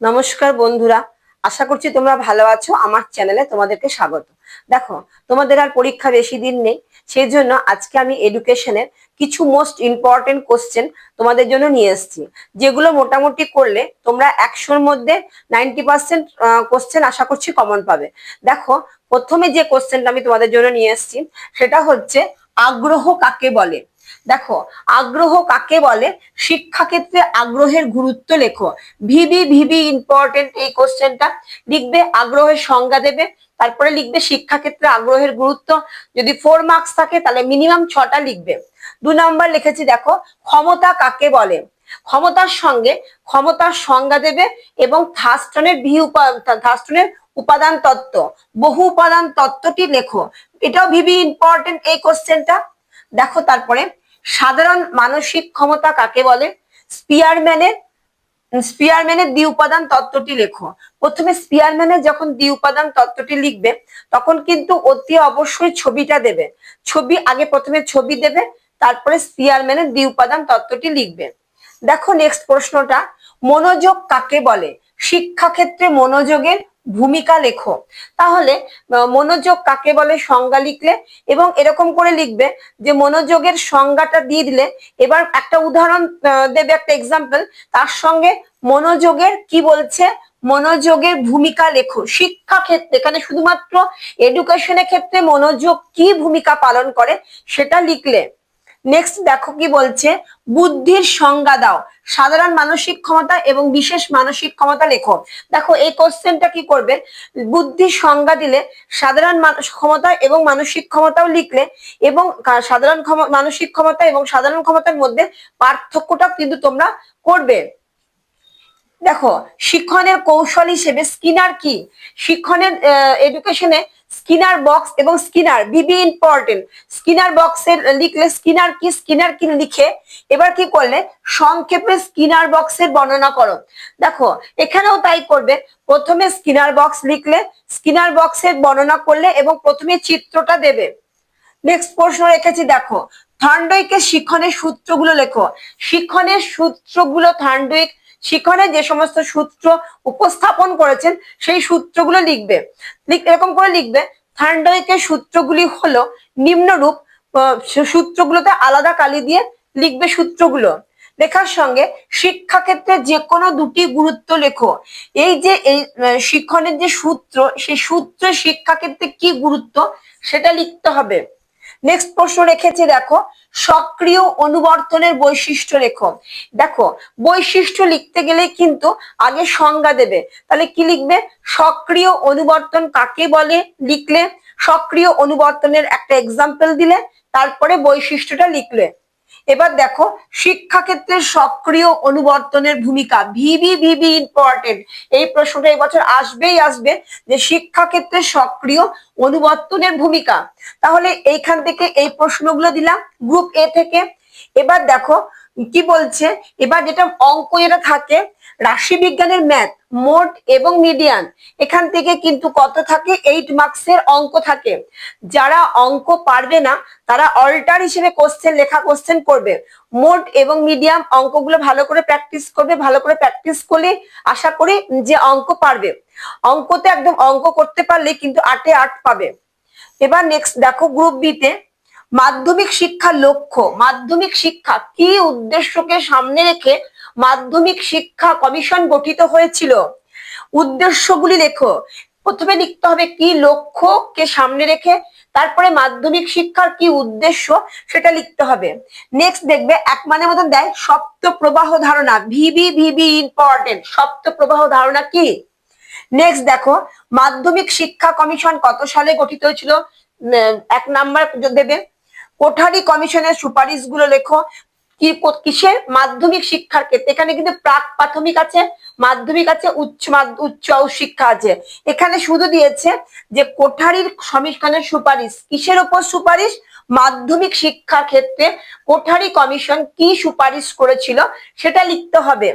নমস্কার বন্ধুরা, আশা করছি তোমরা ভালো আছো। আমার চ্যানেলে তোমাদেরকে স্বাগত। দেখো, তোমাদের আর পরীক্ষা বেশি দিন নেই, সেই জন্য আজকে আমি এডুকেশনের কিছু মোস্ট ইম্পর্টেন্ট কোশ্চেন তোমাদের জন্য নিয়ে এসেছি, যেগুলো মোটামুটি করলে তোমরা 100-র মধ্যে 90% কোশ্চেন আশা করছি কমন পাবে। দেখো, প্রথমে যে কোশ্চেনটা আমি তোমাদের জন্য নিয়ে এসেছি সেটা হচ্ছে আগ্রহ কাকে বলে। দেখো, আগ্রহ কাকে বলে, শিক্ষাক্ষেত্রে আগ্রহের গুরুত্ব লেখো। ভিবি ভিবি ইম্পর্টেন্ট এই কোশ্চেনটা। লিখবে আগ্রহের সংজ্ঞা দেবে, তারপরে লিখবে শিক্ষাক্ষেত্রে আগ্রহের গুরুত্ব। যদি 4 মার্কস থাকে তাহলে মিনিমাম 6টা লিখবে। 2 নম্বর লিখেছি, দেখো ক্ষমতা কাকে বলে। ক্ষমতার সঙ্গে ক্ষমতার সংজ্ঞা দেবে এবং থার্স্টনের উপাদান তত্ত্ব, বহু উপাদান তত্ত্বটি লেখো। এটাও ভিবি ইম্পর্টেন্ট এই কোশ্চেনটা। দেখো, তারপরে সাধারণ মানসিক ক্ষমতা কাকে বলে। স্পিয়ারম্যানের স্পিয়ারম্যানের দ্বি উপাদান তত্ত্বটি লেখো। প্রথমে স্পিয়ারম্যানের যখন দ্বি উপাদান তত্ত্বটি লিখবে তখন কিন্তু অতি অবশ্যই ছবিটা দেবে। প্রথমে ছবি দেবে, তারপরে স্পিয়ারম্যানের দ্বি উপাদান তত্ত্বটি লিখবে। দেখো, নেক্সট প্রশ্নটা, মনোযোগ কাকে বলে। শিক্ষাক্ষেত্রে মনোযোগের ভূমিকা লেখো। তাহলে মনোযোগ কাকে বলে সংজ্ঞা লিখলে এবং এরকম করে লিখবে যে মনোযোগের সংজ্ঞাটা দিয়ে দিলে এবার একটা উদাহরণ দেবে, একটা এক্সাম্পল, তার সঙ্গে মনোযোগের কি বলছে, মনোযোগের ভূমিকা লেখো। শিক্ষাক্ষেত্রে, এখানে শুধুমাত্র এডুকেশনের ক্ষেত্রে মনোযোগ কি ভূমিকা পালন করে সেটা লিখলে। নেক্সট দেখো কি বলছে, বুদ্ধির সংজ্ঞা দাও। সাধারণ মানসিক ক্ষমতা এবং বিশেষ মানসিক ক্ষমতা লেখো। দেখো, এই কোশ্চেনটা কি করবে, বুদ্ধির সংজ্ঞা দিলে সাধারণ ক্ষমতা এবং মানসিক ক্ষমতাও লিখলে এবং মানসিক ক্ষমতা এবং সাধারণ ক্ষমতার মধ্যে পার্থক্যটা কিন্তু তোমরা করবে। দেখো, শিক্ষণের কৌশল হিসেবে স্কিনার কি। শিক্ষণের এডুকেশনে স্কিনার বক্স এবং স্কিনার বিবি ইম্পর্টেন্ট। স্কিনার বক্সের লিখলে স্কিনার কি লিখে এবার কি করলে সংক্ষেপে স্কিনার বক্সের বর্ণনা করো। দেখো, এখানেও তাই করবে, প্রথমে স্কিনার বক্স লিখলে স্কিনার বক্সের বর্ণনা করলে এবং প্রথমে চিত্রটা দেবে। নেক্সট প্রশ্ন রেখেছি, দেখো থার্নডাইকের শিক্ষণের সূত্রগুলো লেখো। শিক্ষণের সূত্রগুলো থার্নডাইক শিক্ষণের যে সমস্ত সূত্র উপস্থাপন করেছেন সেই সূত্রগুলো লিখবে। এরকম করে লিখবে, থার্নডাইকের সূত্রগুলি হলো নিম্নরূপ। সূত্রগুলোতে আলাদা কালি দিয়ে লিখবে সূত্রগুলো। লেখার সঙ্গে শিক্ষাক্ষেত্রে যে কোনো দুটি গুরুত্ব লেখো। এই যে শিক্ষণের যে সূত্র, সেই সূত্র শিক্ষাক্ষেত্রে কি গুরুত্ব সেটা লিখতে হবে। নেক্সট প্রশ্ন রেখেছি, দেখো সক্রিয় অনুবর্তনের বৈশিষ্ট্য লেখো। দেখো, বৈশিষ্ট্য লিখতে গেলে কিন্তু আগে সংজ্ঞা দেবে। তাহলে কি লিখবে, সক্রিয় অনুবর্তন কাকে বলে লিখলে, সক্রিয় অনুবর্তনের একটা এক্সাম্পল দিলে, তারপরে বৈশিষ্ট্যটা লিখলে। এবার দেখো, শিক্ষাক্ষেত্রে সক্রিয় অনুবর্তনের ভূমিকা। ভিবি ভিবি ইম্পর্টেন্ট এই প্রশ্নটা এবছর আসবে যে শিক্ষাক্ষেত্রে সক্রিয় অনুবর্তনের ভূমিকা। তাহলে এইখান থেকে এই প্রশ্নগুলো দিলাম গ্রুপ এ থেকে। এবার দেখো কি বলছে, এবার যেটা অঙ্ক যেটা থাকে রাশি বিজ্ঞানের ম্যাথ, মোড এবং মিডিয়ান, এখান থেকে কিন্তু কত থাকে, 8 মার্কসের অঙ্ক থাকে। যারা অঙ্ক পারবে না তারা অল্টার হিসেবে কোশ্চেন করবে। মোড এবং মিডিয়াম অঙ্কগুলো ভালো করে প্র্যাকটিস করবে। ভালো করে প্র্যাকটিস করলে আশা করি যে অঙ্ক পারবে। অঙ্কতে একদম অঙ্ক করতে পারলে কিন্তু 8-এ 8 পাবে। এবার নেক্সট দেখো গ্রুপ বি তে, মাধ্যমিক শিক্ষার লক্ষ্য। মাধ্যমিক শিক্ষা কি উদ্দেশ্যকে সামনে রেখে মাধ্যমিক শিক্ষা কমিশন গঠিত হয়েছিল। উদ্দেশ্যগুলি লেখো। প্রথমে লিখতে হবে কি লক্ষ্যকে সামনে রেখে, তারপরে মাধ্যমিক শিক্ষার কি উদ্দেশ্য সেটা লিখতে হবে। নেক্সট দেখবে 1 মানের মতন দেয় সপ্ত প্রবাহ ধারণা। ভিবি ভিবি ইম্পর্টেন্ট, সপ্ত প্রবাহ ধারণা কি। নেক্সট দেখো, মাধ্যমিক শিক্ষা কমিশন কত সালে গঠিত হয়েছিল। 1 নাম্বার দেবে। কোঠারি কমিশনের সুপারিশগুলো লেখো। কিসের, মাধ্যমিক শিক্ষার ক্ষেত্রে। এখানে কিন্তু প্রাক প্রাথমিক আছে, মাধ্যমিক আছে, উচ্চ শিক্ষা আছে। এখানে শুধু দিয়েছে যে কোঠারির কমিশনের সুপারিশ। কিসের উপর সুপারিশ, মাধ্যমিক শিক্ষার ক্ষেত্রে কোঠারি কমিশন কি সুপারিশ করেছিল সেটা লিখতে হবে।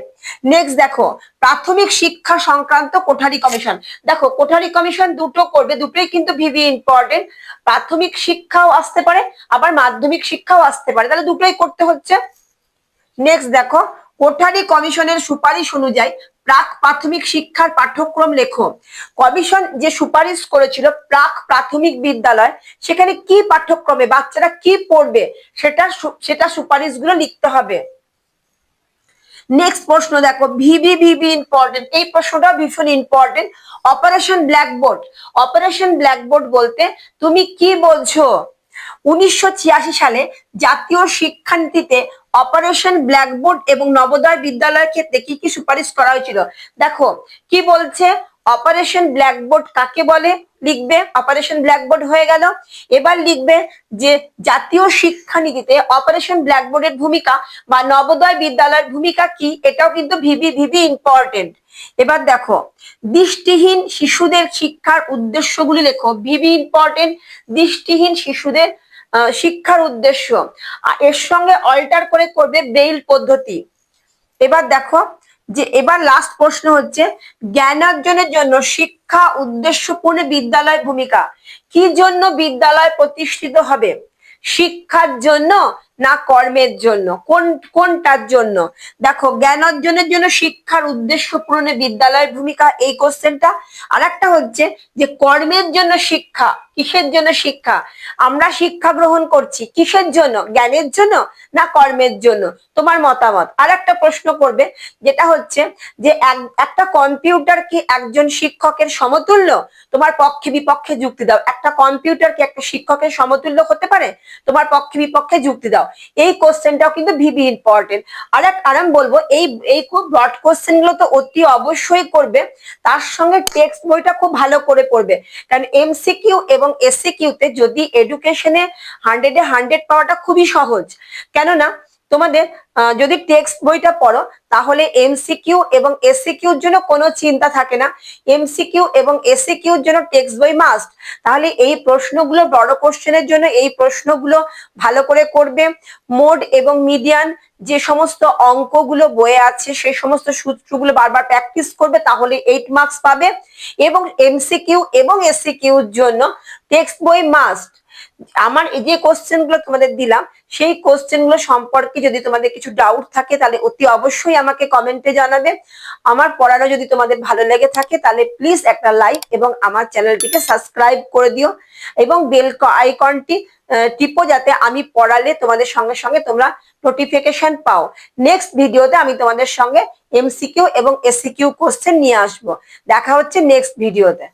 নেক্সট দেখো, প্রাথমিক শিক্ষা সংক্রান্ত কোঠারি কমিশন। দেখো, কোঠারি কমিশন দুটো করবে, দুটোই কিন্তু ভিভি ইম্পর্টেন্ট। প্রাথমিক শিক্ষাও আসতে পারে, আবার মাধ্যমিক শিক্ষাও আসতে পারে, তাহলে দুটোই করতে হচ্ছে। নেক্সট দেখো, কোঠারি কমিশনের সুপারিশ অনুযায়ী প্রাক প্রাথমিক শিক্ষার পাঠ্যক্রম লেখো। কমিশন যে সুপারিশ করেছিল প্রাক প্রাথমিক বিদ্যালয়, সেখানে কি পাঠ্যক্রমে বাচ্চারা কি পড়বে সেটা সুপারিশগুলো লিখতে হবে। নেক্সট প্রশ্ন দেখো, ভিভি ইম্পর্টেন্ট, এই প্রশ্নটা ভীষণ important. Operation blackboard, operation blackboard বলতে তুমি কি বলছো? 1986 সালে জাতীয় শিক্ষানীতিতে অপারেশন ব্ল্যাকবোর্ড এবং নবোদয় বিদ্যালয়ের ক্ষেত্রে কি কি সুপারিশ করা হয়েছিল? দেখো কি বলছে, অপারেশন ব্ল্যাকবোর্ড কাকে বলে লিখবে, অপারেশন ব্ল্যাকবোর্ড হয়ে গেল। এবার লিখবে যে জাতীয় শিক্ষানীতিতে অপারেশন ব্ল্যাকবোর্ডের ভূমিকা বা নবোদয় বিদ্যালয়ের ভূমিকা কি, এটাও কিন্তু ভিভি ইম্পর্টেন্ট। এবার দেখো, দৃষ্টিহীন শিশুদের শিক্ষার উদ্দেশ্যগুলি লেখো, ভিভি ইম্পর্টেন্ট। দৃষ্টিহীন শিশুদের শিক্ষার উদ্দেশ্য, এর সঙ্গে অল্টার করে করবে ব্রেইল পদ্ধতি। এবার দেখো যে এবার লাস্ট প্রশ্ন হচ্ছে, জ্ঞান অর্জনের জন্য শিক্ষা উদ্দেশ্যপূর্ণ বিদ্যালয় ভূমিকা, কি জন্য বিদ্যালয় প্রতিষ্ঠিত হবে? শিক্ষার জন্য না কর্মের জন্য? কোনটার জন্য? দেখো, জ্ঞান অর্জনের জন্য শিক্ষার উদ্দেশ্য পূরণে বিদ্যালয়ের ভূমিকা, এই কোশ্চেনটা। আর একটা হচ্ছে যে কর্মের জন্য শিক্ষা, কিসের জন্য শিক্ষা? আমরা শিক্ষা গ্রহণ করছি কিসের জন্য? জ্ঞানের জন্য না কর্মের জন্য? তোমার মতামত। আর একটা প্রশ্ন করবে, যেটা হচ্ছে যে একটা কম্পিউটার কি একজন শিক্ষকের সমতুল্য? তোমার পক্ষে বিপক্ষে যুক্তি দাও। একটা কম্পিউটার কি একটা শিক্ষকের সমতুল্য হতে পারে? তোমার পক্ষে বিপক্ষে যুক্তি দাও। এই কোশ্চেনটাও কিন্তু ভিভি ইম্পর্টেন্ট। আর আমি বলবো এই খুব ব্রড কোশ্চেন গুলো তো অতি অবশ্যই করবে, তার সঙ্গে টেক্সট বইটা খুব ভালো করে পড়বে। কারণ এমসিকিউ এবং এসসিকিউ তে যদি এডুকেশনে 100-এ 100 পাওয়াটা খুবই সহজ। কেননা তোমাদের যদি টেক্সট বইটা পড়ো তাহলে এমসিকিউ এবং এসসিকিউর জন্য কোনো চিন্তা থাকে না। এমসিকিউ এবং এসসিকিউর জন্য টেক্সট বই মাস্ট। তাহলে এই প্রশ্নগুলো বড় কোশ্চেনের জন্য এই প্রশ্নগুলো ভালো করে করবে। মোড এবং মিডিয়ান যে সমস্ত অঙ্কগুলো বইয়ে আছে সেই সমস্ত সূত্রগুলো বারবার প্র্যাকটিস করবে, তাহলে 8 মার্কস পাবে। এবং এমসিকিউ এবং এসসিকিউর জন্য টেক্সট বই মাস্ট। আমার এই যে কোশ্চেন গুলো তোমাদের দিলাম সেই কোশ্চেন গুলো সম্পর্কে যদি তোমাদের কিছু ডাউট থাকে তাহলে অতি অবশ্যই আমাকে কমেন্টে জানাবে। আমার পড়ানো যদি তোমাদের ভালো লেগে থাকে তাহলে প্লিজ একটা লাইক এবং আমার চ্যানেলটিকে সাবস্ক্রাইব করে দিও এবং বেল আইকনটি টিপো, যাতে আমি পড়ালে তোমাদের সঙ্গে সঙ্গে তোমরা নোটিফিকেশন পাও। নেক্সট ভিডিওতে আমি তোমাদের সঙ্গে এমসিকিউ এবং এসসিকিউ কোশ্চেন নিয়ে আসবো। দেখা হচ্ছে নেক্সট ভিডিওতে।